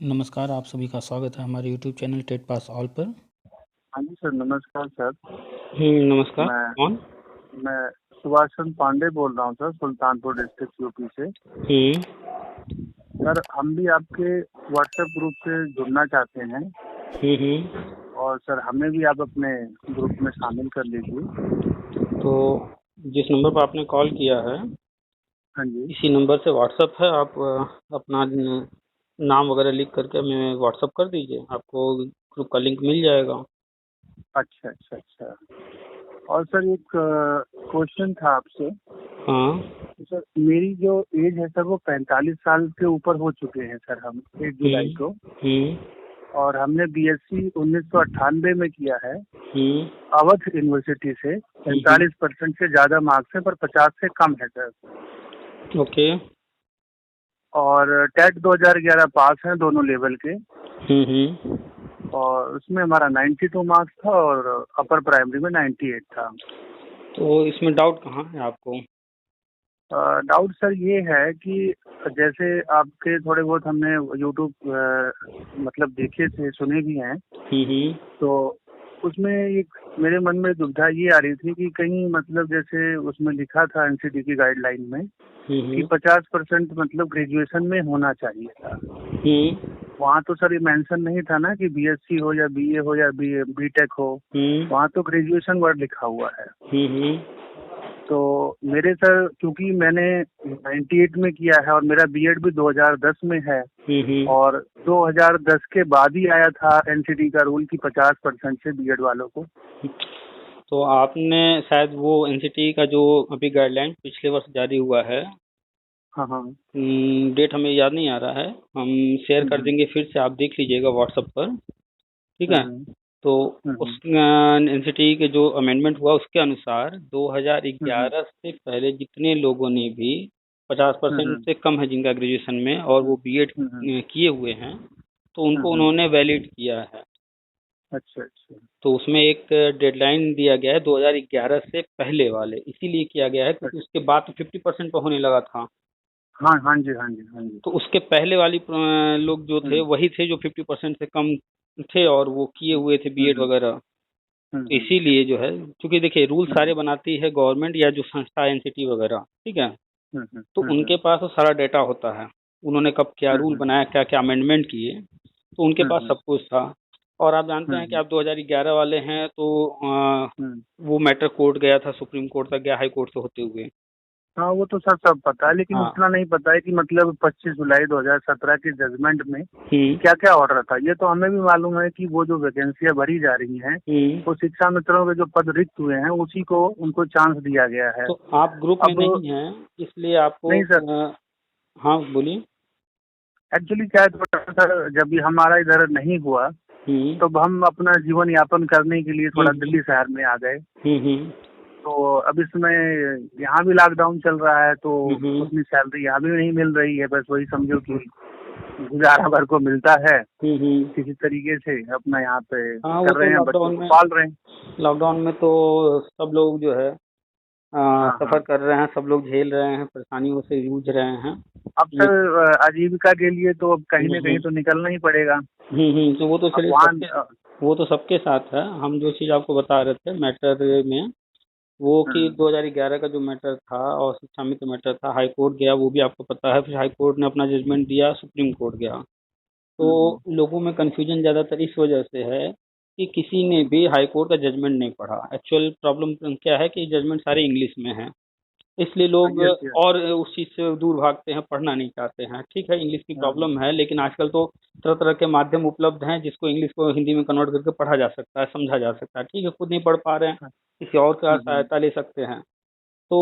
नमस्कार, आप सभी का स्वागत है हमारे YouTube channel TET pass all पर। हाँ जी सर, नमस्कार सर। नमस्कार। मैं कौन? मैं सुभाष चंद्र पांडे बोल रहा हूँ सर, सुल्तानपुर डिस्ट्रिक्ट यूपी से। सर हम भी आपके व्हाट्सएप ग्रुप से जुड़ना चाहते हैं और सर हमें भी आप अपने ग्रुप में शामिल कर लीजिए। तो जिस नंबर पर आपने कॉल किया है, हाँ जी। इसी नंबर से व्हाट्सएप है। आप अपना नाम वगैरह लिख करके हमें व्हाट्सएप कर दीजिए, आपको ग्रुप का लिंक मिल जाएगा। अच्छा अच्छा अच्छा। और सर एक क्वेश्चन था आपसे। हाँ। सर मेरी जो एज है सर वो 45 साल के ऊपर हो चुके हैं सर, हम 1 जुलाई को। और हमने बीएससी 1998 में किया है अवध यूनिवर्सिटी से। 45% से ज्यादा मार्क्स है पर 50 से कम है सर। ओके। और टेट 2011 पास है दोनों लेवल के। और उसमें हमारा 92 मार्क्स था और अपर प्राइमरी में 98 था। तो इसमें डाउट कहाँ है आपको? डाउट सर ये है कि जैसे आपके थोड़े बहुत हमने यूट्यूब मतलब देखे थे, सुने भी हैं। तो उसमें एक मेरे मन में दुविधा ये आ रही थी कि कहीं मतलब जैसे उसमें लिखा था एनसीटी की गाइडलाइन में कि 50% मतलब ग्रेजुएशन में होना चाहिए था। वहाँ तो सर ये मेंशन नहीं था ना कि बीएससी हो या बीए हो या बीटेक हो। वहाँ तो ग्रेजुएशन वर्ड लिखा हुआ है। तो मेरे सर क्योंकि मैंने 98 में किया है और मेरा बीएड भी 2010 में है और 2010 के बाद ही आया था एनसीटी का रूल कि 50% से बीएड वालों को। तो आपने शायद वो एनसीटी का जो अभी गाइडलाइन पिछले वर्ष जारी हुआ है, हाँ हाँ। डेट हमें याद नहीं आ रहा है, हम शेयर कर देंगे, फिर से आप देख लीजिएगा व्हाट्सएप पर। ठीक है। तो उस एनसीटी के जो अमेंडमेंट हुआ उसके अनुसार 2011 से पहले जितने लोगों ने भी 50% से कम है जिनका ग्रेजुएशन में और वो बीएड किए हुए हैं, तो उनको उन्होंने वैलिड किया है। अच्छा अच्छा। तो उसमें एक डेडलाइन दिया गया है 2011 से पहले वाले, इसीलिए किया गया है क्योंकि उसके बाद तो 50% पर होने लगा था। हाँ हाँ जी हाँ जी हाँ जी। तो उसके पहले वाली लोग जो थे वही थे जो 50% से कम थे और वो किए हुए थे बीएड वगैरह। तो इसीलिए जो है, क्योंकि देखिए रूल सारे बनाती है गवर्नमेंट या जो संस्था एनसीटी वगैरह, ठीक है। तो उनके पास तो सारा डेटा होता है, उन्होंने कब क्या रूल बनाया, क्या क्या अमेंडमेंट किए, तो उनके पास सब कुछ था। और आप जानते हैं कि आप 2011 वाले हैं तो वो मैटर कोर्ट गया था, सुप्रीम कोर्ट तक गया, हाई कोर्ट से होते हुए। हाँ वो तो सर सब पता है, लेकिन उतना नहीं पता है कि मतलब 25 जुलाई 2017 के जजमेंट में क्या क्या ऑर्डर था। ये तो हमें भी मालूम है कि वो जो वैकेंसियां भरी जा रही हैं वो शिक्षा मित्रों के जो पद रिक्त हुए हैं उसी को उनको चांस दिया गया है। तो आप ग्रुप में नहीं हैं इसलिए आपको नहीं सर। हाँ बोलिए। एक्चुअली क्या है थोड़ा सर, जब भी हमारा इधर नहीं हुआ तो हम अपना जीवन यापन करने के लिए थोड़ा दिल्ली शहर में आ गए। तो अब इसमें यहाँ भी लॉकडाउन चल रहा है तो उतनी सैलरी यहाँ भी नहीं मिल रही है। बस वही समझो कि गुजारा भर को मिलता है किसी तरीके से अपना यहाँ पे कर रहे हैं, बच्चों को पाल रहे हैं। लॉकडाउन में तो सब लोग जो है सफर कर रहे हैं, सब लोग झेल रहे हैं, परेशानियों से जूझ रहे हैं। अब सर आजीविका के लिए तो अब कहीं न कहीं तो निकलना ही पड़ेगा। तो वो तो चलिए वो तो सबके साथ है। हम जो चीज़ आपको बता रहे थे मैटर में वो कि 2011 का जो मैटर था और शिक्षा मित्र मैटर था, हाई कोर्ट गया, वो भी आपको पता है। फिर हाई कोर्ट ने अपना जजमेंट दिया, सुप्रीम कोर्ट गया। तो लोगों में कंफ्यूजन ज़्यादातर इस वजह से है कि किसी ने भी हाई कोर्ट का जजमेंट नहीं पढ़ा। एक्चुअल प्रॉब्लम क्या है कि जजमेंट सारे इंग्लिश में हैं, इसलिए लोग और उस चीज़ से दूर भागते हैं, पढ़ना नहीं चाहते हैं। ठीक है, इंग्लिश की प्रॉब्लम है, लेकिन आजकल तो तरह तरह के माध्यम उपलब्ध हैं जिसको इंग्लिश को हिंदी में कन्वर्ट करके पढ़ा जा सकता है, समझा जा सकता है। ठीक है, खुद नहीं पढ़ पा रहे हैं, किसी और का सहायता ले सकते हैं। तो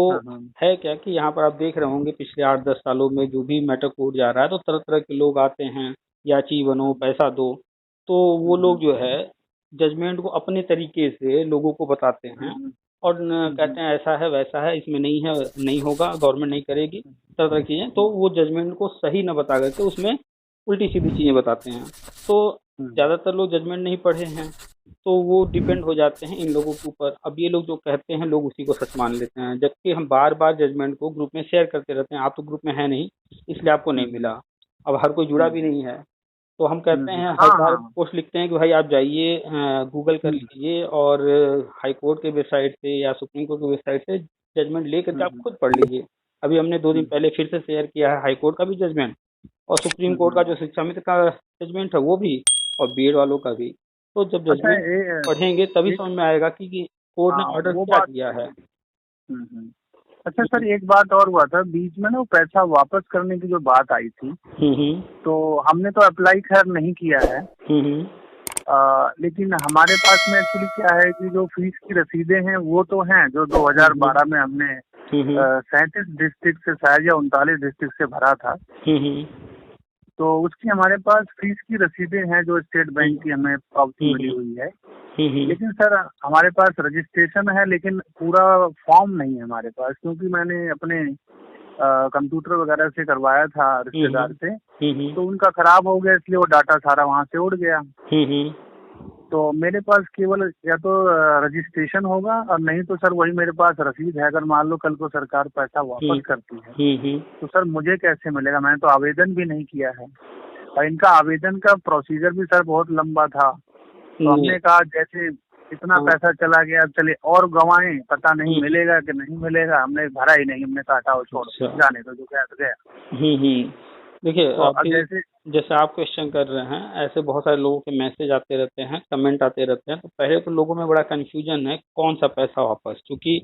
है क्या कि यहाँ पर आप देख रहे होंगे पिछले 8-10 सालों में जो भी मैटर कोर्ट जा रहा है तो तरह तरह के लोग आते हैं, याची बनो, पैसा दो। तो वो लोग जो है जजमेंट को अपने तरीके से लोगों को बताते हैं और कहते हैं ऐसा है वैसा है, इसमें नहीं है, नहीं होगा, गवर्नमेंट नहीं करेगी, तरह तरह की चीज़ें। तो वो जजमेंट को सही न बता करके उसमें उल्टी सीधी चीज़ें बताते हैं। तो ज़्यादातर लोग जजमेंट नहीं पढ़े हैं तो वो डिपेंड हो जाते हैं इन लोगों के ऊपर। अब ये लोग जो कहते हैं लोग उसी को सच मान लेते हैं, जबकि हम बार बार जजमेंट को ग्रुप में शेयर करते रहते हैं। आप तो ग्रुप में है नहीं इसलिए आपको नहीं मिला, अब हर कोई जुड़ा भी नहीं है। तो हम कहते हैं हर हाँ बार हाँ। पोस्ट लिखते हैं कि भाई आप जाइए गूगल कर लीजिए और हाई कोर्ट के वेबसाइट से या सुप्रीम कोर्ट की वेबसाइट से जजमेंट ले करके आप खुद पढ़ लीजिए। अभी हमने 2 दिन पहले फिर से शेयर किया है हाई कोर्ट का भी जजमेंट और सुप्रीम कोर्ट का जो शिक्षा मित्र का जजमेंट है वो भी और बीएड वालों का भी। तो जब अच्छा जजमेंट पढ़ेंगे तभी समझ में आएगा कि कोर्ट ने हाँ ऑर्डर वो क्या बात। दिया है। हम्म। अच्छा सर, एक बात और हुआ था बीच में ना, वो पैसा वापस करने की जो बात आई थी, हम्म तो हमने तो अप्लाई खैर नहीं किया है। हम्म लेकिन हमारे पास में एक्चुअली क्या है कि जो फीस की रसीदें हैं वो तो हैं, जो 2012 में हमने 37 डिस्ट्रिक्ट से शायद या 39 डिस्ट्रिक्ट से भरा था, तो उसकी हमारे पास फीस की रसीदें हैं जो स्टेट बैंक की हमें पावती मिली हुई है। लेकिन सर हमारे पास रजिस्ट्रेशन है, लेकिन पूरा फॉर्म नहीं है हमारे पास, क्योंकि मैंने अपने कंप्यूटर वगैरह से करवाया था रिश्तेदार से, तो उनका खराब हो गया, इसलिए वो डाटा सारा वहाँ से उड़ गया। तो मेरे पास केवल या तो रजिस्ट्रेशन होगा, और नहीं तो सर वही मेरे पास रसीद है। अगर मान लो कल को सरकार पैसा वापस करती है तो सर मुझे कैसे मिलेगा? मैंने तो आवेदन भी नहीं किया है, और इनका आवेदन का प्रोसीजर भी सर बहुत लंबा था। तो हमने कहा जैसे इतना पैसा चला गया, चले और गंवाएं, पता नहीं मिलेगा कि नहीं मिलेगा। हमने भरा ही नहीं, हमने काटा और छोड़ जाने तो जो गया तो गया। देखिए तो आप जैसे आप जैसे क्वेश्चन कर रहे हैं, ऐसे बहुत सारे लोगों के मैसेज आते रहते हैं, कमेंट आते रहते हैं। तो पहले तो लोगों में बड़ा कंफ्यूजन है कौन सा पैसा वापस, क्योंकि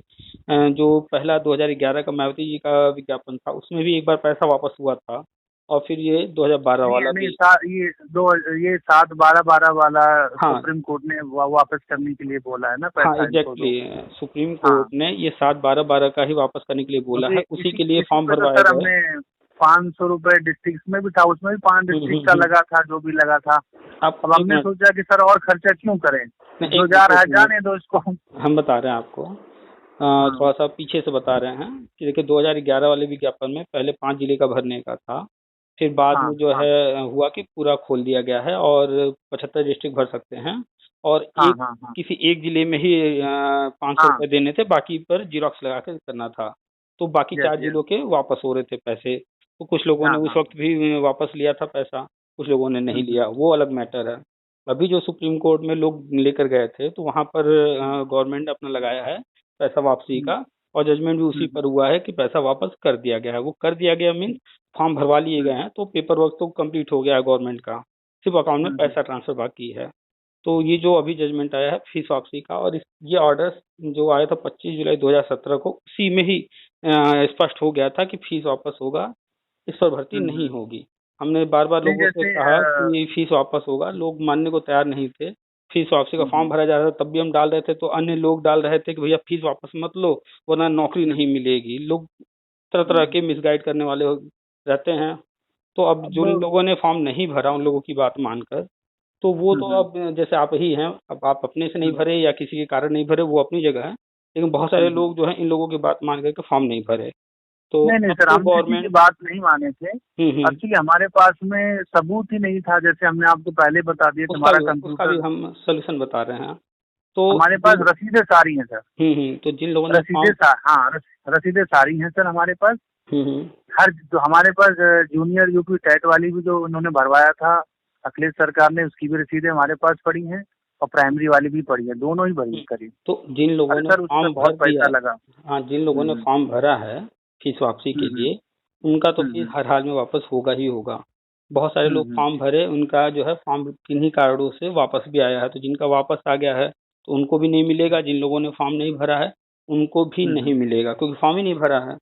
जो पहला 2011 का मायावती जी का विज्ञापन था उसमें भी एक बार पैसा वापस हुआ था, और फिर ये 2012 वाला भी। ये 7/12/12 वाला सुप्रीम कोर्ट ने वापस करने के लिए बोला है ना पैसा। हाँ एग्जैक्टली, सुप्रीम कोर्ट ने ये 7/12/12 का ही वापस करने के लिए बोला है, उसी के लिए फॉर्म भरवाया गया। हमने 500 रुपए डिस्ट्रिक्ट में भी था, उसमें भी 5 डिस्ट्रिक्ट का लगा था, जो भी लगा था। अब हमने सोचा कि सर और खर्चा क्यों करें, जो जा रहा है जाने दो इसको। हम बता रहे हैं आपको, थोड़ा सा पीछे से बता रहे हैं कि देखिए 2011 वाले विज्ञापन में पहले 5 जिले का भरने का था, फिर बाद में जो है हुआ कि पूरा खोल दिया गया है और 75 डिस्ट्रिक्ट भर सकते हैं, और किसी एक जिले में ही 500 रुपए देने थे, बाकी पर जीरोक्स लगा के करना था। तो बाकी 4 जिलों के वापस हो रहे थे पैसे। तो कुछ लोगों ने उस वक्त भी वापस लिया था पैसा, कुछ लोगों ने नहीं लिया, वो अलग मैटर है। अभी जो सुप्रीम कोर्ट में लोग लेकर गए थे तो वहाँ पर गवर्नमेंट ने अपना लगाया है पैसा वापसी का, और जजमेंट भी उसी पर हुआ है कि पैसा वापस कर दिया गया है। वो कर दिया गया मीन्स फॉर्म भरवा लिए गए हैं, तो पेपर वर्क तो कंप्लीट हो गया है गवर्नमेंट का, सिर्फ अकाउंट में पैसा ट्रांसफर बाकी है। तो ये जो अभी जजमेंट आया है फीस वापसी का, और ये ऑर्डर जो आया था 25 जुलाई 2017 को, उसी में ही स्पष्ट हो गया था कि फीस वापस होगा, इस पर भर्ती नहीं होगी। हमने बार बार लोगों से कहा कि फीस वापस होगा, लोग मानने को तैयार नहीं थे। फीस वापसी का फॉर्म भरा जा रहा था तब भी हम डाल रहे थे, तो अन्य लोग डाल रहे थे कि भैया फीस वापस मत लो वरना नौकरी नहीं मिलेगी। लोग तरह तरह के मिसगाइड करने वाले रहते हैं। तो अब जो लोगों ने फॉर्म नहीं भरा उन लोगों की बात मानकर, तो वो तो अब जैसे आप ही हैं, अब आप अपने से नहीं भरे या किसी के कारण नहीं भरे, वो अपनी जगह है, लेकिन बहुत सारे लोग जो हैं इन लोगों की बात मान करके फॉर्म नहीं भरे। तो नहीं सर, हम किसी की बात नहीं माने थे। एक्चुअली हमारे पास में सबूत ही नहीं था, जैसे हमने आपको पहले बता दिया कि हमारा कंप्यूटर, उसका भी हम सोल्यूशन बता रहे हैं। तो हमारे पास रसीदें सारी हैं सर। तो जिन लोगों ने रसीदें सारी हैं सर हमारे पास। हर जो हमारे पास जूनियर यूपी टेट वाली भी जो उन्होंने भरवाया था अखिलेश सरकार ने, उसकी भी रसीदें हमारे पास पड़ी हैं, और प्राइमरी वाली भी पड़ी है, दोनों ही भरी करी। तो जिन लोगों ने फॉर्म भर दिया, हाँ जिन लोगों ने फॉर्म भरा है फीस वापसी के लिए, उनका तो फीस हर हाल में वापस होगा ही होगा। बहुत सारे लोग फॉर्म भरे, उनका जो है फॉर्म किन्हीं कारणों से वापस भी आया है, तो जिनका वापस आ गया है तो उनको भी नहीं मिलेगा, जिन लोगों ने फॉर्म नहीं भरा है उनको भी नहीं मिलेगा, क्योंकि फॉर्म ही नहीं भरा है।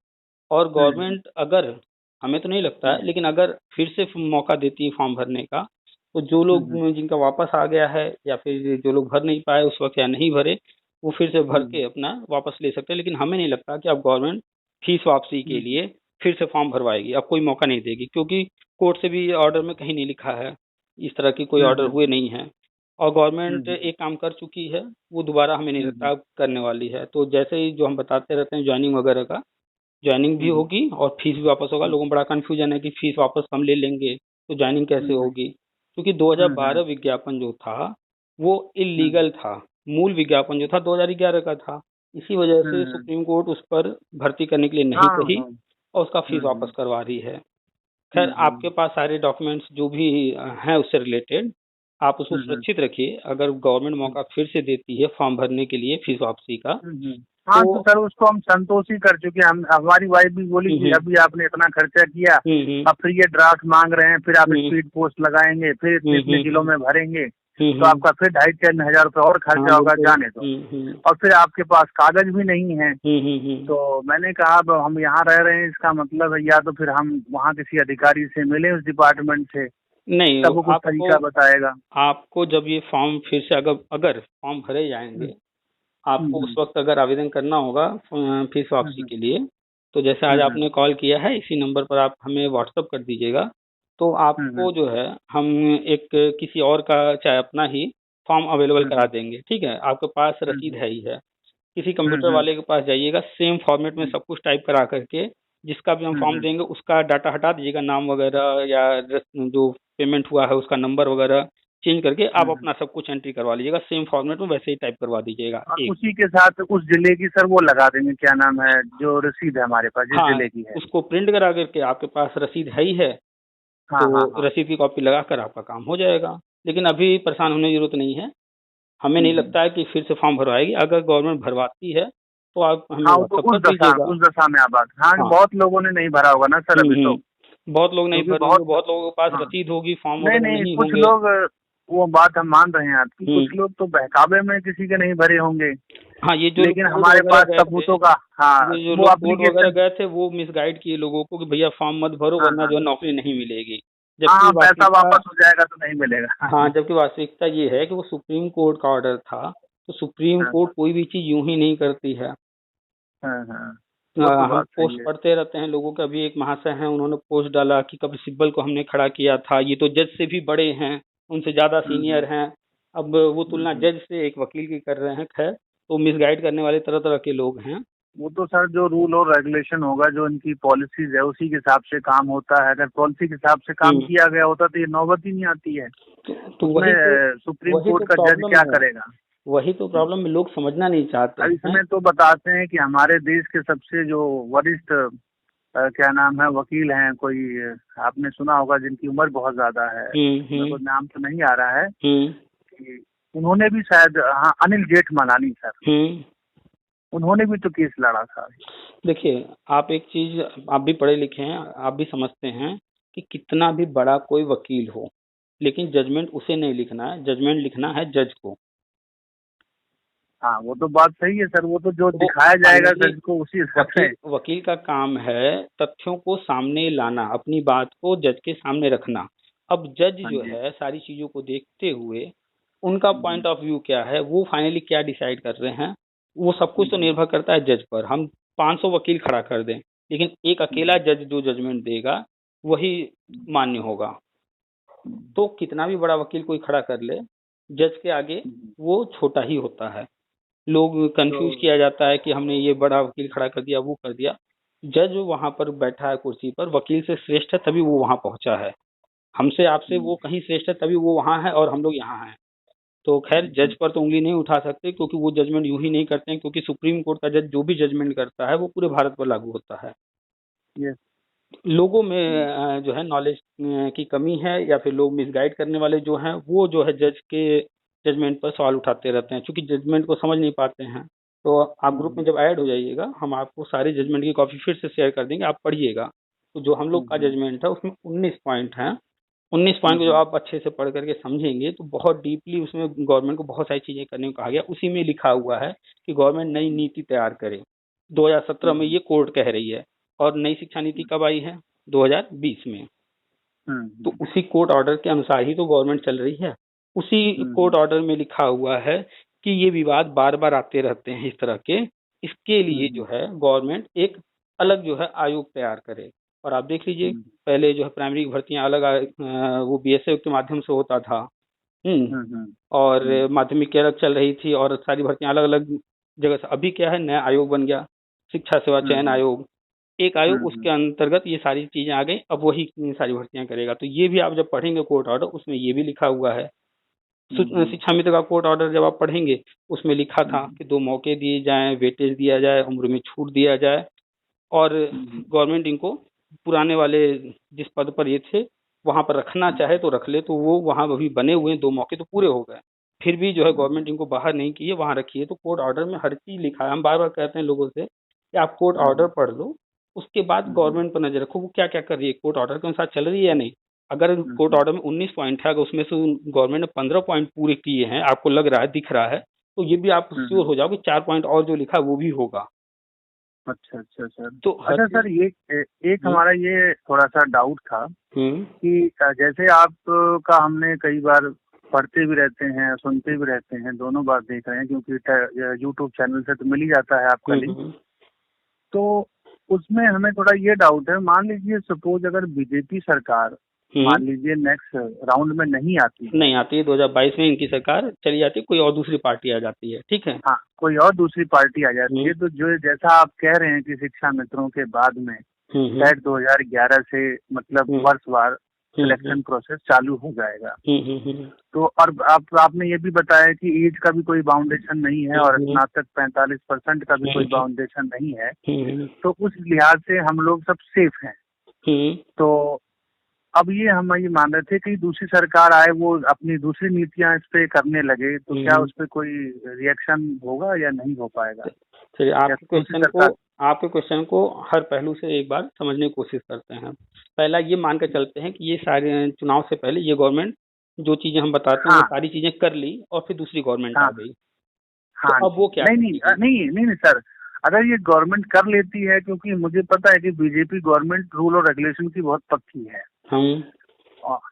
और गवर्नमेंट अगर, हमें तो नहीं लगता है, लेकिन अगर फिर से मौका देती है फॉर्म भरने का, तो जो लोग जिनका वापस आ गया है या फिर जो लोग भर नहीं पाए उस वक्त या नहीं भरे, वो फिर से भर के अपना वापस ले सकते हैं। लेकिन हमें नहीं लगता कि अब गवर्नमेंट फीस वापसी के लिए फिर से फॉर्म भरवाएगी, अब कोई मौका नहीं देगी, क्योंकि कोर्ट से भी ऑर्डर में कहीं नहीं लिखा है, इस तरह की कोई ऑर्डर हुए नहीं है। और गवर्नमेंट एक काम कर चुकी है, वो दोबारा हमें नहीं लगता करने वाली है। तो जैसे ही जो हम बताते रहते हैं ज्वाइनिंग वगैरह का, ज्वाइनिंग भी होगी और फीस भी वापस होगा। लोगों को बड़ा कन्फ्यूजन है कि फीस वापस हम ले लेंगे तो ज्वाइनिंग कैसे होगी, क्योंकि 2012 विज्ञापन जो था वो इलीगल था, मूल विज्ञापन जो था 2011 का था। इसी वजह से सुप्रीम कोर्ट उस पर भर्ती करने के लिए नहीं कही और उसका फीस वापस करवा रही है। खैर आपके पास सारे डॉक्यूमेंट्स जो भी हैं उससे रिलेटेड आप उसको सुरक्षित रखिए। अगर गवर्नमेंट मौका फिर से देती है फॉर्म भरने के लिए फीस वापसी का, हाँ तो सर उसको हम संतोष ही कर चुके हैं। हम हमारी वाइफ भी बोली कि अभी आपने इतना खर्चा किया, अब फिर ये ड्राफ्ट मांग रहे हैं, फिर आप स्पीड पोस्ट लगाएंगे, फिर इतने किलो में भरेंगे तो आपका फिर 2,500-3,000 रुपए और खर्चा होगा, जाने दो। और फिर आपके पास कागज भी नहीं है। तो मैंने कहा अब हम यहाँ रह रहे हैं, इसका मतलब है या तो फिर हम वहाँ किसी अधिकारी से मिले उस डिपार्टमेंट से, नहीं तब वो कुछ तरीका बताएगा। आपको जब ये फॉर्म फिर से अगर फॉर्म भरे जाएंगे, आपको उस वक्त अगर आवेदन करना होगा फीस वापसी के लिए, तो जैसे आज आपने कॉल किया है इसी नंबर पर आप हमें व्हाट्सअप कर दीजिएगा, तो आपको जो है हम एक किसी और का चाहे अपना ही फॉर्म अवेलेबल करा देंगे। ठीक है, आपके पास रसीद है ही है, किसी कंप्यूटर वाले के पास जाइएगा, सेम फॉर्मेट में सब कुछ टाइप करा करके जिसका भी हम फॉर्म देंगे उसका डाटा हटा दीजिएगा, नाम वगैरह या जो पेमेंट हुआ है उसका नंबर वगैरह चेंज करके आप अपना सब कुछ एंट्री करवा लीजिएगा, सेम फॉर्मेट में वैसे ही टाइप करवा दीजिएगा। उसी के साथ उस जिले की सर वो लगा देंगे, क्या नाम है, जो रसीद है हमारे पास जिस जिले की है, उसको प्रिंट करा करके आपके पास रसीद है ही है, तो रसीद की कॉपी लगा कर आपका काम हो जाएगा। लेकिन अभी परेशान होने की जरूरत नहीं है, हमें नहीं लगता है कि फिर से फॉर्म भरवाएगी। अगर गवर्नमेंट भरवाती है तो आप हमें उस दशा में आप बहुत लोगों ने नहीं भरा होगा ना सर अभी, तो बहुत लोग नहीं भर, बहुत लोगों के पास रसीद होगी, फॉर्म नहीं कुछ लोग, वो बात हम मान रहे हैं आपकी, कुछ लोग तो बहकावे में किसी के नहीं भरे होंगे। हाँ, ये जो लेकिन हमारे पास सबूतों का, हाँ जो लोग कोर्ट वगैरह गए थे वो मिसगाइड किए लोगों को कि भैया फॉर्म मत भरो वरना जो है नौकरी नहीं मिलेगी, जबकि पैसा वापस हो जाएगा तो नहीं मिलेगा। हाँ, जबकि वास्तविकता ये है कि वो सुप्रीम कोर्ट का ऑर्डर था, तो सुप्रीम कोर्ट कोई भी चीज यूं ही नहीं करती है। हम पोस्ट पढ़ते रहते हैं लोगों के। अभी एक महाशय हैं, उन्होंने पोस्ट डाला कि कभी सिब्बल को हमने खड़ा किया था, ये तो जज से भी बड़े हैं, उनसे ज्यादा सीनियर हैं। अब वो तुलना जज से एक वकील की कर रहे हैं। खैर, तो मिसगाइड करने वाले तरह तरह के लोग हैं। वो तो सर जो रूल और रेगुलेशन होगा, जो इनकी पॉलिसीज है उसी के हिसाब से काम होता है। अगर पॉलिसी के हिसाब से काम किया गया होता तो ये नौबत ही नहीं आती है। तो सुप्रीम कोर्ट का जज क्या करेगा? वही तो प्रॉब्लम में लोग समझना नहीं चाहते। इसमें तो बताते हैं कि हमारे देश के सबसे जो वरिष्ठ क्या नाम है वकील हैं, कोई आपने सुना होगा, जिनकी उम्र बहुत ज्यादा है, मेरे नाम तो नहीं आ रहा है, कि उन्होंने भी शायद, हाँ, अनिल जेठमलानी सर, उन्होंने भी तो केस लड़ा था। देखिए, आप एक चीज, आप भी पढ़े लिखे हैं, आप भी समझते हैं कि कितना भी बड़ा कोई वकील हो, लेकिन जजमेंट उसे नहीं लिखना है, जजमेंट लिखना है जज को। हाँ, वो तो बात सही है सर, वो तो जो दिखाया जाएगा जज को उसी वकील का काम है तथ्यों को सामने लाना, अपनी बात को जज के सामने रखना। अब जज जो है सारी चीजों को देखते हुए उनका पॉइंट ऑफ व्यू क्या है, वो फाइनली क्या डिसाइड कर रहे हैं, वो सब कुछ तो निर्भर करता है जज पर। हम 500 वकील खड़ा कर दें, लेकिन एक अकेला जज जो जजमेंट देगा वही मान्य होगा। तो कितना भी बड़ा वकील कोई खड़ा कर ले, जज के आगे वो छोटा ही होता है। लोग कंफ्यूज किया जाता है कि हमने ये बड़ा वकील खड़ा कर दिया, वो कर दिया। जज वहां पर बैठा है कुर्सी पर, वकील से श्रेष्ठ है तभी वो वहां पहुंचा है। हमसे आपसे वो कहीं श्रेष्ठ है तभी वो वहां है और हम लोग यहाँ हैं। तो खैर, जज पर तो उंगली नहीं उठा सकते, क्योंकि वो जजमेंट यूं ही नहीं करते हैं, क्योंकि सुप्रीम कोर्ट का जज जो भी जजमेंट करता है वो पूरे भारत पर लागू होता है। लोगों में जो है नॉलेज की कमी है, या फिर लोग मिसगाइड करने वाले जो हैं वो जो है जज के जजमेंट पर सवाल उठाते रहते हैं, क्योंकि जजमेंट को समझ नहीं पाते हैं। तो आप ग्रुप में जब ऐड हो जाइएगा, हम आपको सारे जजमेंट की कॉपी फिर से शेयर कर देंगे, आप पढ़िएगा। तो जो हम लोग का जजमेंट है उसमें 19 पॉइंट हैं। 19 पॉइंट को जो आप अच्छे से पढ़ करके समझेंगे तो बहुत डीपली उसमें गवर्नमेंट को बहुत सारी चीजें करने को कहा गया। उसी में लिखा हुआ है कि गवर्नमेंट नई नीति तैयार करे। 2017 में ये कोर्ट कह रही है, और नई शिक्षा नीति कब आई है? 2020 में। तो उसी कोर्ट ऑर्डर के अनुसार ही तो गवर्नमेंट चल रही है। उसी कोर्ट ऑर्डर में लिखा हुआ है कि ये विवाद बार बार आते रहते हैं इस तरह के, इसके लिए जो है गवर्नमेंट एक अलग जो है आयोग तैयार करे। और आप देख लीजिए, पहले जो है प्राइमरी भर्तियां अलग वो बीएसएफ के माध्यम से होता था, और माध्यमिक की अलग चल रही थी, और सारी भर्तियां अलग अलग जगह से। अभी क्या है, नया आयोग बन गया, शिक्षा सेवा चयन आयोग, एक आयोग, उसके अंतर्गत ये सारी चीजें आ गई। अब वही सारी भर्तियां करेगा। तो ये भी आप जब पढ़ेंगे कोर्ट ऑर्डर, उसमें ये भी लिखा हुआ है। शिक्षा मित्र का कोर्ट ऑर्डर जब आप पढ़ेंगे, उसमें लिखा था कि 2 मौके दिए जाएं, वेटेज दिया जाए, उम्र में छूट दिया जाए, और गवर्नमेंट इनको पुराने वाले जिस पद पर ये थे वहां पर रखना चाहे तो रख ले, तो वो वहां अभी बने हुए हैं, 2 मौके तो पूरे हो गए, फिर भी जो है गवर्नमेंट इनको बाहर नहीं की है, वहां रखी है। तो कोर्ट ऑर्डर में हर चीज लिखा है। हम बार बार कहते हैं लोगों से कि आप कोर्ट ऑर्डर पढ़ लो, उसके बाद गवर्नमेंट पर नजर रखो वो क्या क्या कर रही है, कोर्ट ऑर्डर के अनुसार चल रही है या नहीं। अगर कोर्ट ऑर्डर में 19 पॉइंट है, अगर उसमें से गवर्नमेंट ने 15 पॉइंट पूरे किए हैं, आपको लग रहा है, दिख रहा है, तो ये भी आप श्योर हो जाओ कि 4 पॉइंट और जो लिखा है वो भी होगा। अच्छा अच्छा सर। तो अच्छा सर, ये एक हमारा ये थोड़ा सा डाउट था कि जैसे आप का हमने कई बार पढ़ते भी रहते हैं, सुनते भी रहते हैं, दोनों बात देख रहे हैं, क्योंकि यूट्यूब चैनल से तो मिल ही जाता है आपका लिंक। तो उसमें हमें थोड़ा ये डाउट है, मान लीजिए सपोज अगर बीजेपी सरकार मान लीजिए नेक्स्ट राउंड में नहीं आती 2022 में इनकी सरकार चली जाती है, कोई और दूसरी पार्टी आ जाती है, ठीक है, हाँ, कोई और दूसरी पार्टी आ जाती है, तो जो जैसा आप कह रहे हैं कि शिक्षा मित्रों के बाद में शायद 2011 से मतलब वर्षवार सिलेक्शन प्रोसेस चालू हो जाएगा। तो और आपने ये भी बताया कि एज का भी कोई बाउंडेशन नहीं है और स्नातक 45% का भी कोई बाउंडेशन नहीं है, तो उस लिहाज से हम लोग सब सेफ हैं। तो अब हम ये मान रहे थे कि दूसरी सरकार आए, वो अपनी दूसरी नीतियां इस पे करने लगे, तो क्या उस पे कोई रिएक्शन होगा या नहीं हो पाएगा? चलिए आपके क्वेश्चन को हर पहलू से एक बार समझने की कोशिश करते हैं। पहला ये मान कर चलते हैं कि ये सारे चुनाव से पहले ये गवर्नमेंट जो चीजें हम बताते हैं वो सारी चीजें कर ली और फिर दूसरी गवर्नमेंट आ गई। हाँ, तो अब वो क्या? नहीं सर, अगर ये गवर्नमेंट कर लेती है, क्योंकि मुझे पता है कि बीजेपी गवर्नमेंट रूल और रेगुलेशन की बहुत पक्की है,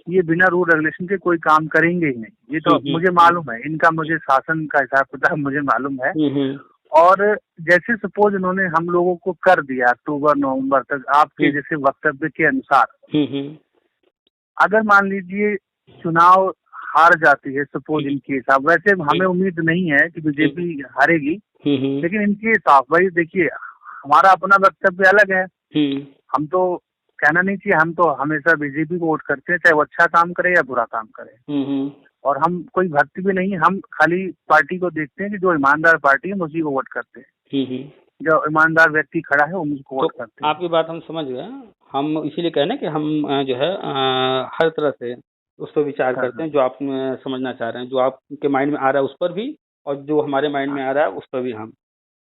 ये बिना रूल रेगुलेशन के कोई काम करेंगे ही नहीं, ये तो मुझे मालूम है, इनका मुझे शासन का हिसाब किताब मुझे मालूम है। और जैसे सपोज इन्होंने हम लोगों को कर दिया अक्टूबर नवंबर तक, आपके जैसे वक्तव्य के अनुसार, अगर मान लीजिए चुनाव हार जाती है सपोज इनके हिसाब, वैसे हमें उम्मीद नहीं है कि बीजेपी हारेगी, लेकिन इनके हिसाब भाई देखिए हमारा अपना वक्तव्य अलग है, हम तो कहना नहीं चाहिए, हम तो हमेशा बीजेपी को वोट करते हैं, चाहे वो अच्छा काम करे या बुरा काम करे, और हम कोई भक्ति भी नहीं, हम खाली पार्टी को देखते हैं कि जो ईमानदार पार्टी है उसी को वोट करते हैं, जो ईमानदार व्यक्ति खड़ा है उनको वोट करते हैं। आपकी बात हम समझ गए, हम इसीलिए कहना कि हम जो है हर तरह से उस पर विचार करते हैं, जो आप समझना चाह रहे हैं, जो आपके माइंड में आ रहा है उस पर भी, और जो हमारे माइंड में आ रहा है उस पर भी हम।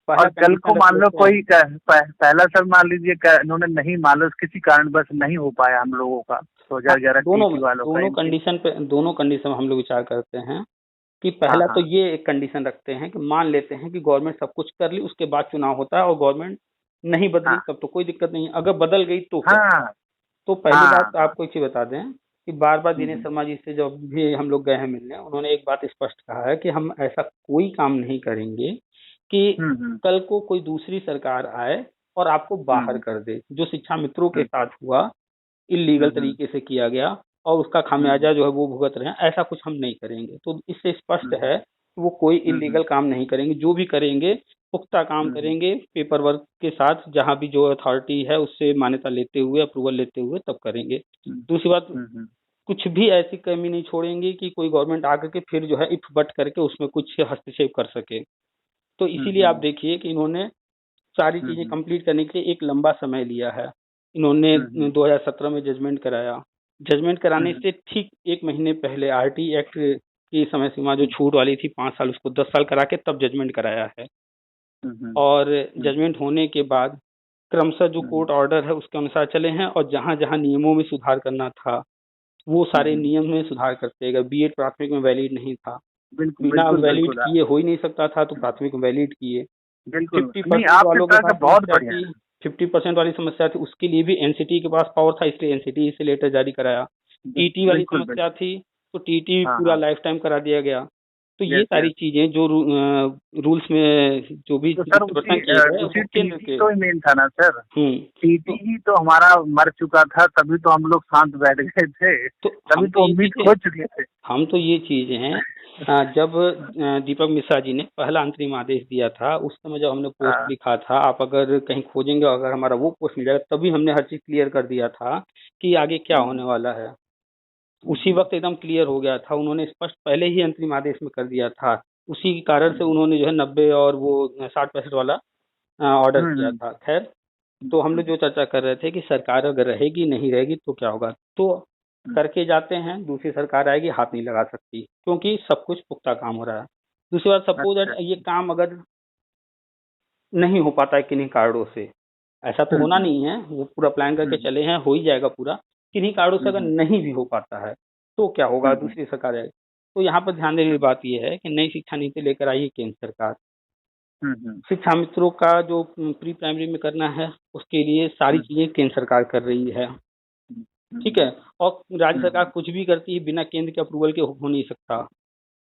और कल को मान लो कोई पहला सर मान लीजिए इन्होंने नहीं, मान लो किसी कारण बस नहीं हो पाया हम लोगों का 2011 दोनों कंडीशन हम लोग विचार करते हैं कि पहला तो ये एक कंडीशन रखते हैं कि मान लेते हैं कि गवर्नमेंट सब कुछ कर ली, उसके बाद चुनाव होता है और गवर्नमेंट नहीं बदली, तब तो कोई दिक्कत नहीं। अगर बदल गई तो तो पहली बात आपको एक चीज बता दें कि बार बार दिनेश शर्मा जी से जब भी हम लोग गए हैं मिलने, उन्होंने एक बात स्पष्ट कहा है कि हम ऐसा कोई काम नहीं करेंगे कि कल को कोई दूसरी सरकार आए और आपको बाहर कर दे। जो शिक्षा मित्रों के साथ हुआ, इलीगल तरीके से किया गया और उसका खामियाजा जो है वो भुगत रहे हैं, ऐसा कुछ हम नहीं करेंगे। तो इससे स्पष्ट है कि वो कोई इलीगल काम नहीं करेंगे, जो भी करेंगे पुख्ता काम करेंगे, पेपर वर्क के साथ, जहां भी जो अथॉरिटी है उससे मान्यता लेते हुए, अप्रूवल लेते हुए तब करेंगे। दूसरी बात, कुछ भी ऐसी कमी नहीं छोड़ेंगे कि कोई गवर्नमेंट आकर के फिर जो है इफ बट करके उसमें कुछ हस्तक्षेप कर सके। तो इसीलिए आप देखिए कि इन्होंने सारी चीजें कंप्लीट करने के लिए एक लंबा समय लिया है। इन्होंने 2017 में जजमेंट कराया, जजमेंट कराने से ठीक 1 महीने पहले आरटी एक्ट की समय सीमा जो छूट वाली थी 5 साल, उसको 10 साल करा के तब जजमेंट कराया है। और जजमेंट होने के बाद क्रमशः जो कोर्ट ऑर्डर है उसके अनुसार चले हैं, और जहां जहां नियमों में सुधार करना था वो सारे नियम में सुधार करते गए। बीएड प्राथमिक में वैलिड नहीं था, बिना वैलिड किए हो ही नहीं सकता था, तो प्राथमिक में वैलिड किए। 50% वालों के पास बहुत 50% वाली समस्या थी, उसके लिए भी एनसीटी के पास पावर था, इसलिए एनसीटी से लेटर जारी कराया। टीटी वाली समस्या थी तो टीटी पूरा लाइफ टाइम करा दिया गया। तो ये सारी चीजें जो रूल्स में जो भी तो मेन था ना सर, टीटी ही तो हमारा मर चुका था, तभी तो हम लोग शांत बैठ गए थे, तभी तो उम्मीद खो चुके थे हम। तो ये चीजें हैं, जब दीपक मिश्रा जी ने पहला अंतरिम आदेश दिया था उस समय जब हमने पोस्ट लिखा था, आप अगर कहीं खोजेंगे, अगर हमारा वो पोस्ट मिल जाएगा, तभी हमने हर चीज क्लियर कर दिया था कि आगे क्या होने वाला है। उसी वक्त एकदम क्लियर हो गया था, उन्होंने स्पष्ट पहले ही अंतरिम आदेश में कर दिया था। उसी के कारण से उन्होंने जो है 90 और वो 60-65 वाला ऑर्डर किया था। खैर तो हम लोग जो चर्चा कर रहे थे कि सरकार अगर रहेगी नहीं रहेगी तो क्या होगा, तो करके जाते हैं, दूसरी सरकार आएगी हाथ नहीं लगा सकती क्योंकि सब कुछ पुख्ता काम हो रहा है। दूसरी बात, सपोज दैट ये काम अगर नहीं हो पाता है किन्हीं कारणों से, ऐसा तो होना नहीं है, वो पूरा प्लान करके चले हैं, हो ही जाएगा पूरा, किन्हीं कारणों से अगर नहीं भी हो पाता है तो क्या होगा, दूसरी सरकार आएगी। तो यहाँ पर ध्यान देने की बात यह है कि नई शिक्षा नीति लेकर आई है केंद्र सरकार। शिक्षा मित्रों का जो प्री प्राइमरी में करना है उसके लिए सारी चीजें केंद्र सरकार कर रही है, ठीक है, और राज्य सरकार कुछ भी करती है बिना केंद्र के अप्रूवल के हो नहीं सकता।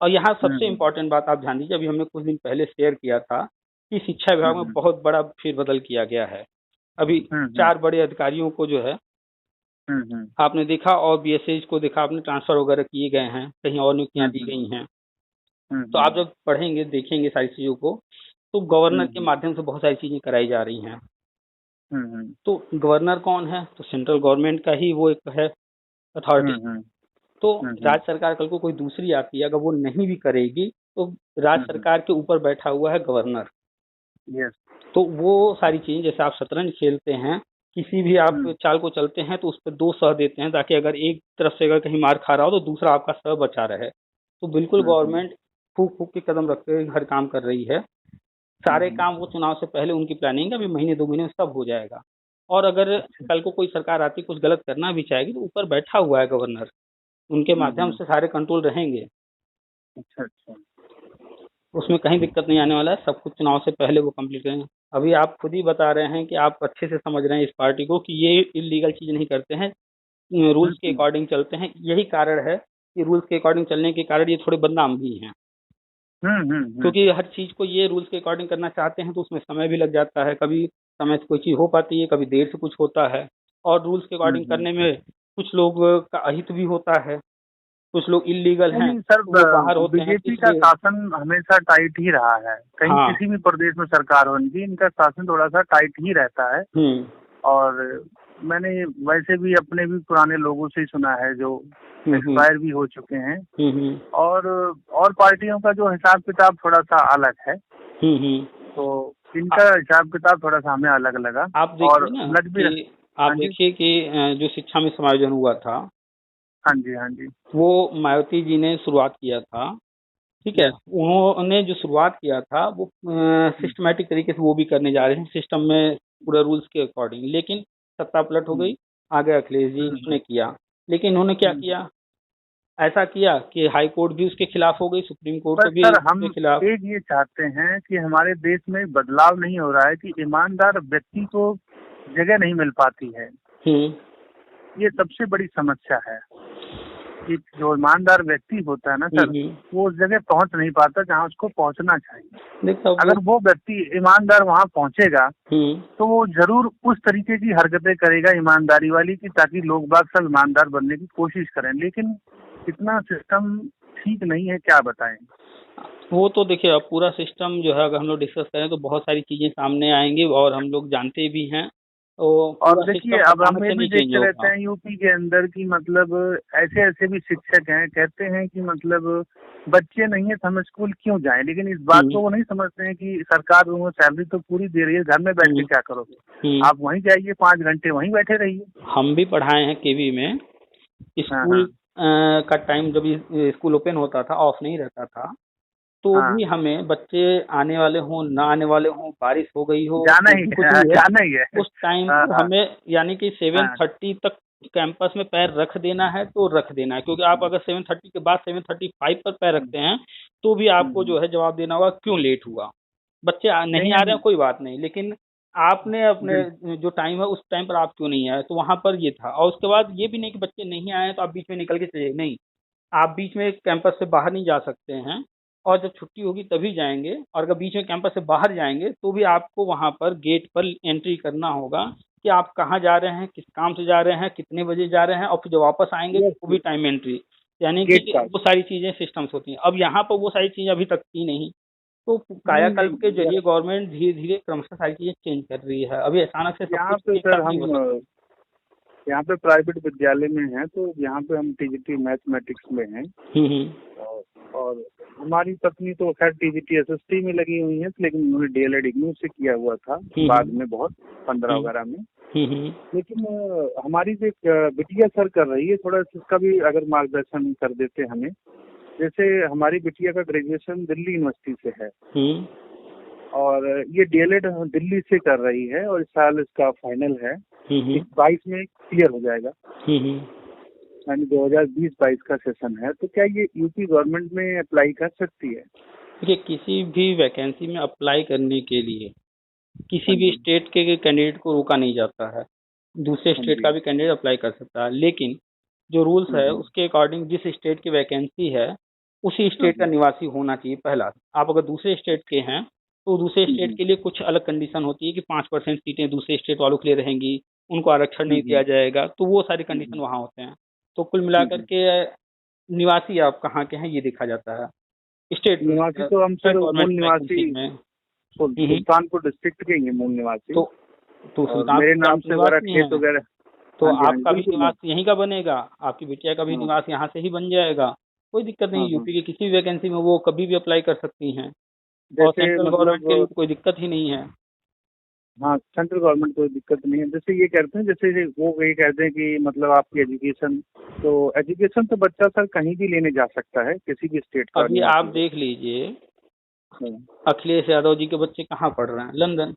और यहाँ सबसे इम्पोर्टेंट बात आप ध्यान दीजिए, अभी हमने कुछ दिन पहले शेयर किया था कि शिक्षा विभाग में बहुत बड़ा फेरबदल किया गया है। अभी 4 बड़े अधिकारियों को जो है आपने देखा, और बीएसएस को देखा आपने, ट्रांसफर वगैरह किए गए हैं, कहीं और नियुक्तियां दी गई हैं। तो आप जब पढ़ेंगे देखेंगे सारी चीजों को, तो गवर्नर के माध्यम से बहुत सारी चीजें कराई जा रही हैं। तो गवर्नर कौन है, तो सेंट्रल गवर्नमेंट का ही वो एक है अथॉरिटी। तो राज्य सरकार कल को कोई दूसरी आती है, अगर वो नहीं भी करेगी तो राज्य सरकार के ऊपर बैठा हुआ है गवर्नर। तो वो सारी चीजें, जैसे आप शतरंज खेलते हैं, किसी भी आप चाल को चलते हैं तो उस पर 2 सह देते हैं ताकि अगर एक तरफ से अगर कहीं मार खा रहा हो तो दूसरा आपका सह बचा रहे। तो बिल्कुल गवर्नमेंट फूक फूक के कदम रख के हर काम कर रही है। सारे काम वो चुनाव से पहले उनकी प्लानिंग अभी महीने 2 महीने में सब हो जाएगा। और अगर कल को कोई सरकार आती कुछ गलत करना भी चाहेगी तो ऊपर बैठा हुआ है गवर्नर, उनके माध्यम से सारे कंट्रोल रहेंगे। अच्छा, उसमें कहीं दिक्कत नहीं आने वाला है, सब कुछ चुनाव से पहले वो कंप्लीट करेंगे। अभी आप खुद ही बता रहे हैं कि आप अच्छे से समझ रहे हैं इस पार्टी को कि ये इलीगल चीज नहीं करते हैं, रूल्स के अकॉर्डिंग चलते हैं। यही कारण है कि रूल्स के अकॉर्डिंग चलने के कारण ये थोड़े बदनाम भी हैं। क्योंकि हर चीज को ये रूल्स के अकॉर्डिंग करना चाहते हैं तो उसमें समय भी लग जाता है, कभी समय से कोई चीज हो पाती है, कभी देर से कुछ होता है, और रूल्स के अकॉर्डिंग करने में कुछ लोग का अहित भी होता है, कुछ लोग इलीगल हैं। सर, बाहर होते हैं। बीजेपी का शासन हमेशा टाइट ही रहा है, कहीं किसी भी प्रदेश में सरकार हो इनकी, इनका शासन थोड़ा सा टाइट ही रहता है। और मैंने वैसे भी अपने भी पुराने लोगों से ही सुना है जो एक्सपायर भी हो चुके हैं, और पार्टियों का जो हिसाब किताब थोड़ा सा अलग है, तो इनका हिसाब किताब थोड़ा सा हमें अलग लगा। आप देखिए आप देखिए कि जो शिक्षा में समायोजन हुआ था, हाँ जी, वो मायावती जी ने शुरुआत किया था, ठीक है। उन्होंने जो शुरुआत किया था वो सिस्टमैटिक तरीके से वो भी करने जा रहे हैं सिस्टम में पूरा रूल्स के अकॉर्डिंग, लेकिन सत्ता पलट हो गई, आगे अखिलेश जी ने किया। लेकिन उन्होंने क्या किया, ऐसा किया कि हाई कोर्ट भी उसके खिलाफ हो गई, सुप्रीम कोर्ट भी उसके खिलाफ। एक ये चाहते हैं कि हमारे देश में बदलाव नहीं हो रहा है कि ईमानदार व्यक्ति को जगह नहीं मिल पाती है। ये सबसे बड़ी समस्या है कि जो ईमानदार व्यक्ति होता है ना सर, वो उस जगह पहुंच नहीं पाता जहां उसको पहुंचना चाहिए। अगर वो व्यक्ति ईमानदार वहां पहुंचेगा तो वो जरूर उस तरीके की हरकतें करेगा ईमानदारी वाली की, ताकि लोग बाग सब ईमानदार बनने की कोशिश करें। लेकिन इतना सिस्टम ठीक नहीं है, क्या बताएं। वो तो देखिए अब पूरा सिस्टम जो है अगर हम लोग डिस्कस करें तो बहुत सारी चीजें सामने आएंगी और हम लोग जानते भी हैं। और देखिए अब हम भी देखते रहते हैं यूपी के अंदर की, मतलब ऐसे भी शिक्षक हैं कहते हैं कि मतलब बच्चे नहीं है तो हम स्कूल क्यों जाएं, लेकिन इस बात को वो नहीं समझते हैं कि सरकार उनको सैलरी तो पूरी दे रही है, घर में बैठ के क्या करोगे, आप वहीं जाइए 5 घंटे वहीं बैठे रहिए। हम भी पढ़ाए हैं केवी में, स्कूल का टाइम जब स्कूल ओपन होता था, ऑफ नहीं रहता था, तो भी हमें बच्चे आने वाले हों ना आने वाले हों, बारिश हो गई हो, जाना ही है उस टाइम हमें यानी कि 7:30 तक कैंपस में पैर रख देना है तो रख देना है। क्योंकि आप अगर 7:30 के बाद 7:35 पर पैर रखते हैं तो भी आपको जो है जवाब देना होगा क्यों लेट हुआ। बच्चे नहीं आ रहे हैं कोई बात नहीं, लेकिन आपने अपने जो टाइम है उस टाइम पर आप क्यों नहीं आए, तो वहां पर ये था। और उसके बाद ये भी नहीं कि बच्चे नहीं आए तो आप बीच में निकल के चले, नहीं, आप बीच में कैंपस से बाहर नहीं जा सकते हैं, और जब छुट्टी होगी तभी जाएंगे। और अगर बीच में कैंपस से बाहर जाएंगे तो भी आपको वहां पर गेट पर एंट्री करना होगा कि आप कहाँ जा रहे हैं, किस काम से जा रहे हैं, कितने बजे जा रहे हैं, और फिर जब वापस आएंगे तो भी टाइम एंट्री, यानी कि वो सारी चीजें सिस्टम्स होती हैं। अब यहाँ पर वो सारी चीजें अभी तक की नहीं, तो कायाकल्प के जरिए गवर्नमेंट धीरे धीरे क्रमशः सारी चीजें चेंज कर रही है। अभी अचानक से यहाँ पे प्राइवेट विद्यालय में है, तो यहाँ पे हम टीजीटी मैथमेटिक्स में हैं, और हमारी पत्नी तो खैर टीजीटी एसएसटी में लगी हुई है, लेकिन उन्होंने डीएलएड इग्नू से किया हुआ था बाद में, बहुत 15 वगैरह में। लेकिन हमारी जो बिटिया सर कर रही है, थोड़ा इसका भी अगर मार्गदर्शन कर देते हमें। जैसे हमारी बिटिया का ग्रेजुएशन दिल्ली यूनिवर्सिटी से है और ये डीएलएड दिल्ली से कर रही है और इस साल इसका फाइनल है, 22 में क्लियर हो जाएगा, यानी 2020-22 का सेशन है। तो क्या ये यूपी गवर्नमेंट में अप्लाई कर सकती है? देखिए, किसी भी वैकेंसी में अप्लाई करने के लिए किसी भी स्टेट के कैंडिडेट को रोका नहीं जाता है, दूसरे स्टेट का भी कैंडिडेट अप्लाई कर सकता है। लेकिन जो रूल्स है उसके अकॉर्डिंग जिस स्टेट की वैकेंसी है उसी स्टेट का निवासी होना चाहिए पहला। आप अगर दूसरे स्टेट के हैं तो दूसरे स्टेट के लिए कुछ अलग कंडीशन होती है कि 5% सीटें दूसरे स्टेट वालों के लिए रहेंगी, उनको आरक्षण नहीं दिया जाएगा, तो वो सारी कंडीशन वहाँ होते हैं। तो कुल मिलाकर के निवासी आप कहाँ के हैं ये देखा जाता है। स्टेट निवासी तो हम सर मूल निवासी सुल्तानपुर डिस्ट्रिक्ट के ही मूल निवासी, तो मेरे नाम से खेत वगैरह, तो आपका भी निवास यहीं का बनेगा, आपकी बिटिया का भी निवास यहाँ से ही बन जाएगा, कोई दिक्कत नहीं। यूपी की किसी भी वैकेंसी में वो कभी भी अप्लाई कर सकती हैं और सेंट्रल गवर्नमेंट के लिए कोई दिक्कत ही नहीं है। हाँ, सेंट्रल गवर्नमेंट कोई दिक्कत नहीं है। जैसे ये कहते हैं, जैसे वो ये कहते हैं कि मतलब आपकी एजुकेशन, तो एजुकेशन तो बच्चा सर कहीं भी लेने जा सकता है, किसी भी स्टेट का। अभी आप देख लीजिए, अखिलेश यादव जी के बच्चे कहाँ पढ़ रहे हैं? लंदन।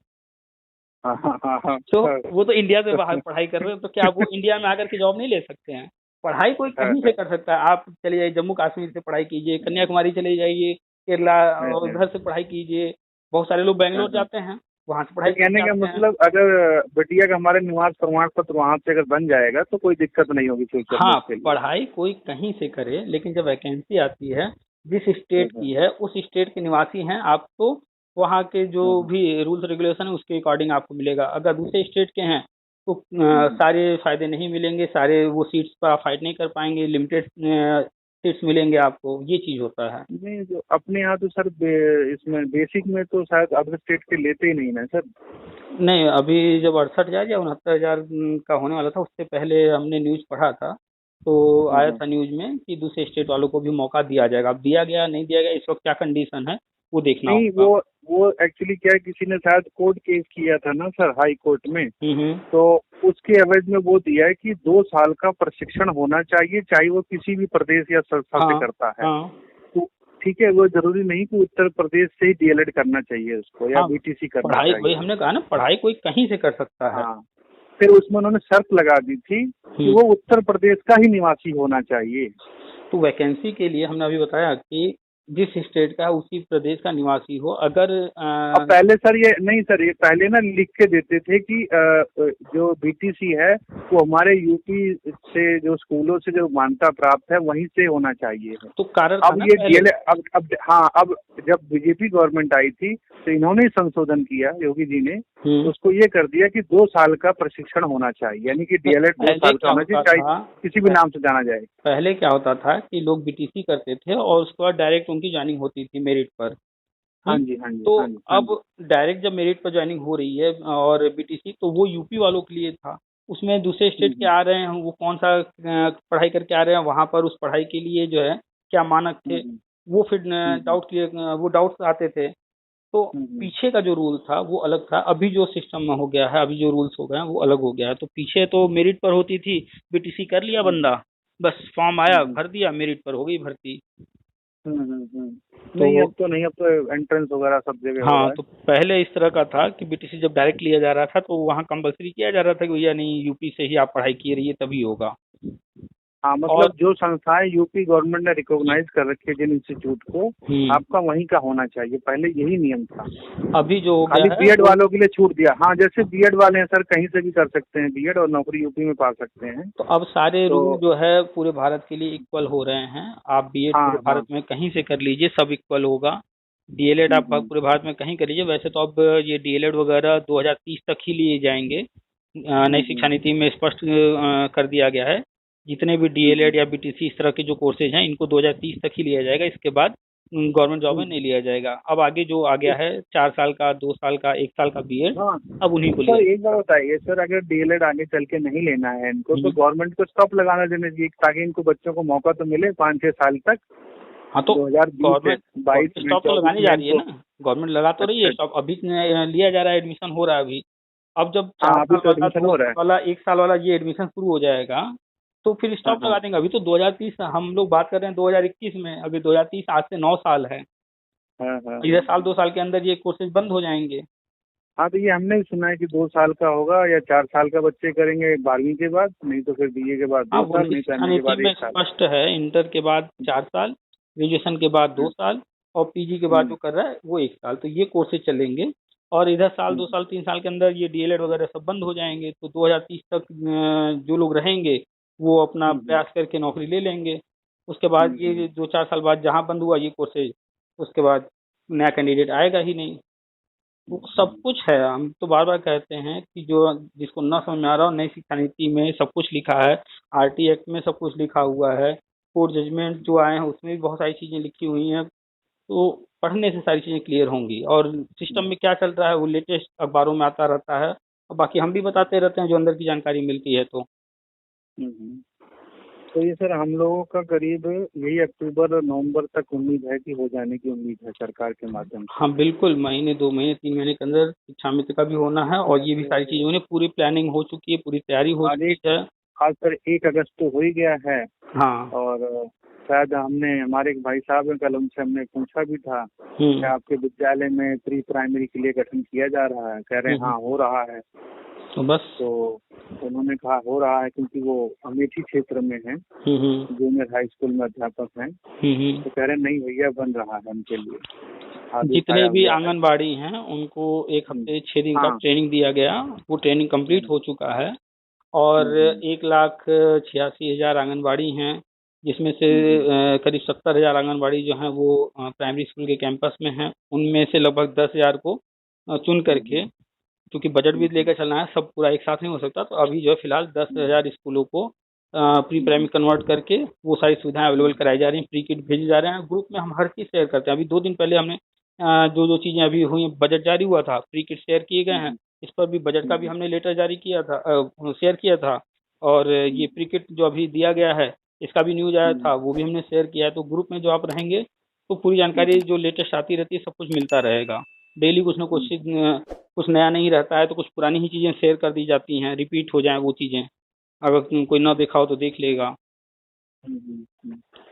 तो वो तो इंडिया से बाहर पढ़ाई कर रहे हैं, तो क्या वो इंडिया में आकर के जॉब नहीं ले सकते हैं? पढ़ाई कोई कहीं से कर सकता है। आप चले जाइए जम्मू कश्मीर से पढ़ाई कीजिए, कन्याकुमारी चले जाइए, केरला, उधर से पढ़ाई कीजिए। बहुत सारे लोग बेंगलोर जाते हैं, वहाँ से पढ़ाई कहने का मतलब अगर बिटिया का हमारे निवास प्रमाण पत्र वहाँ से अगर बन जाएगा तो कोई दिक्कत नहीं होगी फ्यूचर। हाँ, पढ़ाई कोई कहीं से करे, लेकिन जब वैकेंसी आती है जिस स्टेट की है उस स्टेट के निवासी हैं आप, तो वहाँ के जो भी रूल्स रेगुलेशन है उसके अकॉर्डिंग आपको मिलेगा। अगर दूसरे स्टेट के हैं तो सारे फायदे नहीं मिलेंगे, सारे वो सीट्स पर आप फाइट नहीं कर पाएंगे, लिमिटेड सीट्स मिलेंगे आपको, ये चीज होता है। नहीं, जो अपने यहाँ तो सर इसमें बेसिक में तो शायद अदर स्टेट के लेते ही नहीं ना सर। नहीं, अभी जब 68,000 या 69,000 का होने वाला था उससे पहले हमने न्यूज पढ़ा था, तो आया था न्यूज में कि दूसरे स्टेट वालों को भी मौका दिया जाएगा। अब दिया गया नहीं दिया गया इस वक्त क्या कंडीशन है वो देखना नहीं होगा। वो एक्चुअली क्या है, किसी ने शायद कोर्ट केस किया था ना सर हाई कोर्ट में, तो उसके एवज में वो दिया है कि 2 साल का प्रशिक्षण होना चाहिए, चाहे वो किसी भी प्रदेश या संस्था से करता है। तो ठीक है, वो जरूरी नहीं कि उत्तर प्रदेश से ही डीएलएड करना चाहिए उसको या बीटीसी करना चाहिए। वही हमने कहा ना, पढ़ाई कोई कहीं से कर सकता है। फिर उसमें उन्होंने शर्त लगा दी थी कि वो उत्तर प्रदेश का ही निवासी होना चाहिए। तो वैकेंसी के लिए हमने अभी बताया कि जिस स्टेट का उसी प्रदेश का निवासी हो। अगर पहले सर ये नहीं सर, ये पहले ना लिख के देते थे कि जो बीटीसी है वो हमारे यूपी से जो स्कूलों से जो मान्यता प्राप्त है वहीं से होना चाहिए। तो कारण अब ये डीएलएड अब जब बीजेपी गवर्नमेंट आई थी तो इन्होंने संशोधन किया, योगी जी ने उसको ये कर दिया कि 2 साल का प्रशिक्षण होना चाहिए, यानी कि डीएलएड 2 साल का होना चाहिए, चाहे किसी भी नाम से जाना जाए। पहले क्या होता था कि लोग बीटीसी करते थे और उसके बाद डायरेक्ट उनकी ज्वाइनिंग होती थी मेरिट पर। हाँ जी। तो अब डायरेक्ट जब मेरिट पर ज्वाइनिंग हो रही है और बीटीसी, तो वो यूपी वालों के लिए था। उसमें दूसरे स्टेट के आ रहे हैं, वो कौन सा पढ़ाई करके आ रहे हैं, वहाँ पर उस पढ़ाई के लिए जो है क्या मानक थे, वो फिर डाउट्स आते थे। तो पीछे का जो रूल था वो अलग था, अभी जो सिस्टम में हो गया है, अभी जो रूल्स हो गए हैं वो अलग हो गया है। तो पीछे तो मेरिट पर होती थी, बीटीसी कर लिया बंदा, बस फॉर्म आया भर दिया, मेरिट पर हो गई भर्ती। नहीं, अब तो नहीं, अब तो एंट्रेंस वगैरह सब जगह। हाँ, तो पहले इस तरह का था कि बीटीसी जब डायरेक्ट लिया जा रहा था तो वहाँ कंपलसरी किया जा रहा था कि भैया नहीं, यूपी से ही आप पढ़ाई किए रहिए तभी होगा। हाँ, मतलब जो संस्थाएं यूपी गवर्नमेंट ने रिकॉग्नाइज कर रखी है जिन इंस्टीट्यूट को, आपका वहीं का होना चाहिए, पहले यही नियम था। अभी जो खाली बीएड वालों के लिए छूट दिया। हाँ, जैसे बीएड वाले हैं सर कहीं से भी कर सकते हैं बीएड और नौकरी यूपी में पा सकते हैं। तो अब सारे रूल जो है पूरे भारत के लिए इक्वल हो रहे हैं। आप बीएड पूरे भारत में कहीं से कर लीजिए, सब इक्वल होगा। डीएलएड आप पूरे भारत में कहीं कर लीजिए। वैसे तो अब ये डीएलएड वगैरह 2030 तक ही लिए जाएंगे, नई शिक्षा नीति में स्पष्ट कर दिया गया है। जितने भी डीएलएड या बीटीसी इस तरह के जो कोर्सेज हैं इनको 2030 तक ही लिया जाएगा, इसके बाद गवर्नमेंट जॉब में नहीं लिया जाएगा। अब आगे जो आ गया है 4 साल का, 2 साल का, 1 साल का बीएड, अब उन्हीं को लिया। एक बार बताइए सर, अगर डीएलएड आगे चल के नहीं लेना है इनको तो गवर्नमेंट को स्टॉप लगाना देना चाहिए ताकि इनको बच्चों को मौका तो मिले 5-6 साल तक। हाँ तो 2020 22 स्टॉप तो लगाने जा रही है ना, गवर्नमेंट लगा तो रही है स्टॉप, अभी लिया जा रहा है, एडमिशन हो रहा है अभी। अब जब 4 साल वाला 2 साल वाला 1 साल वाला ये एडमिशन शुरू हो जाएगा तो फिर स्टॉप लगा देंगे। अभी तो 2030 हम लोग बात कर रहे हैं 2021 में, अभी 2030 आज से 9 साल है। इधर साल 2 साल के अंदर ये कोर्सेज बंद हो जाएंगे। हाँ तो ये हमने भी सुना है कि 2 साल का होगा या 4 साल का बच्चे करेंगे 12वीं के बाद, नहीं तो फिर बीए के बाद 2 साल, नहीं करने के बाद 1 साल। स्पष्ट है, इंटर के बाद 4 साल, ग्रेजुएशन के बाद 2 साल और पीजी के बाद जो कर रहा है वो 1 साल, तो ये कोर्सेज चलेंगे। और इधर साल 2 साल 3 साल के अंदर ये डीएलएड वगैरह सब बंद हो जाएंगे, तो 2030 तक जो लोग रहेंगे वो अपना प्रयास करके नौकरी ले लेंगे। उसके बाद ये 2-4 साल बाद जहाँ बंद हुआ ये कोर्सेज, उसके बाद नया कैंडिडेट आएगा ही नहीं। वो सब कुछ है, हम तो बार बार कहते हैं कि जो जिसको ना समझ में आ रहा हो, नई शिक्षा नीति में सब कुछ लिखा है, आरटी एक्ट में सब कुछ लिखा हुआ है, कोर्ट जजमेंट जो आए हैं उसमें भी बहुत सारी चीजें लिखी हुई हैं, तो पढ़ने से सारी चीजें क्लियर होंगी। और सिस्टम में क्या चल रहा है वो लेटेस्ट अखबारों में आता रहता है, और बाकी हम भी बताते रहते हैं जो अंदर की जानकारी मिलती है। तो ये सर हम लोगों का करीब यही अक्टूबर नवंबर तक उम्मीद है कि हो जाने की उम्मीद है सरकार के माध्यम से। हाँ बिल्कुल, महीने 2 महीने 3 महीने के अंदर शिक्षा मित्र का भी होना है, और ये भी सारी चीजें होने, पूरी प्लानिंग हो चुकी है, पूरी तैयारी हो चुकी है। आज सर 1 अगस्त तो हो ही गया है। हाँ, और शायद हमने, हमारे एक भाई साहब हैं, कल उनसे हमने पूछा भी था कि आपके विद्यालय में प्री प्राइमरी के लिए गठन किया जा रहा है, कह रहे हैं हाँ हो रहा है। तो बस तो उन्होंने कहा हो रहा है क्योंकि वो अमेठी क्षेत्र में है, जूनियर हाई स्कूल में अध्यापक हैं, तो कह रहे नहीं भैया बन रहा है उनके लिए। जितने भी आंगनबाड़ी हैं उनको 1 हफ्ते 6 दिन का ट्रेनिंग दिया गया, वो ट्रेनिंग कंप्लीट हो चुका है। और 1,86,000 आंगनबाड़ी हैं, जिसमें से करीब 70,000 आंगनबाड़ी जो हैं वो प्राइमरी स्कूल के कैंपस में हैं। उनमें से लगभग 10,000 को चुन करके, क्योंकि बजट भी लेकर चलना है, सब पूरा एक साथ नहीं हो सकता, तो अभी जो है फिलहाल 10,000 स्कूलों को प्री प्राइमरी कन्वर्ट करके वो सारी सुविधाएं अवेलेबल कराई जा रही हैं, प्री किट भेजे जा रहे हैं। ग्रुप में हम हर चीज़ शेयर करते हैं। अभी 2 दिन पहले हमने जो चीज़ें अभी हुई, बजट जारी हुआ था, प्री किट शेयर किए गए हैं, इस पर भी बजट का भी हमने लेटर जारी किया था, शेयर किया था। और ये प्री किट जो अभी दिया गया है इसका भी न्यूज आया था, वो भी हमने शेयर किया है। तो ग्रुप में जो आप रहेंगे तो पूरी जानकारी जो लेटेस्ट आती रहती है सब कुछ मिलता रहेगा। डेली कुछ ना कुछ नया नहीं रहता है, तो कुछ पुरानी ही चीज़ें शेयर कर दी जाती हैं, रिपीट हो जाए वो चीज़ें, अगर कोई ना देखा हो तो देख लेगा।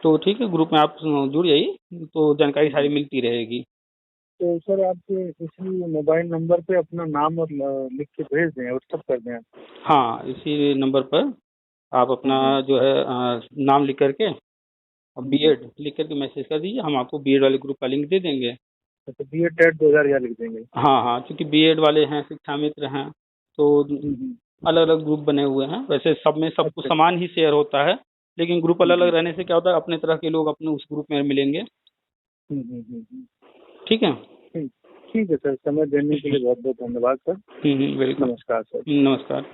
तो ठीक है, ग्रुप में आप जुड़ जाइए तो जानकारी सारी मिलती रहेगी। तो सर आप इसी मोबाइल नंबर पे अपना नाम और लिख के भेज दें, व्हाट्सअप कर दें। हाँ, इसी नंबर पर आप अपना जो है नाम लिख करके और बीएड लिख करके मैसेज कर दीजिए, हम आपको बीएड वाले ग्रुप का लिंक दे देंगे। तो बीएड टेट 2000 लिख देंगे। हाँ हाँ, क्योंकि बीएड वाले हैं, शिक्षा मित्र हैं, तो अलग अलग ग्रुप बने हुए हैं। वैसे सब में सब कुछ समान ही शेयर होता है, लेकिन ग्रुप अलग अलग रहने से क्या होता है, अपने तरह के लोग अपने उस ग्रुप में मिलेंगे। ठीक है, ठीक है सर, समय देने के लिए बहुत बहुत धन्यवाद सर। वेलकम। नमस्कार सर। नमस्कार।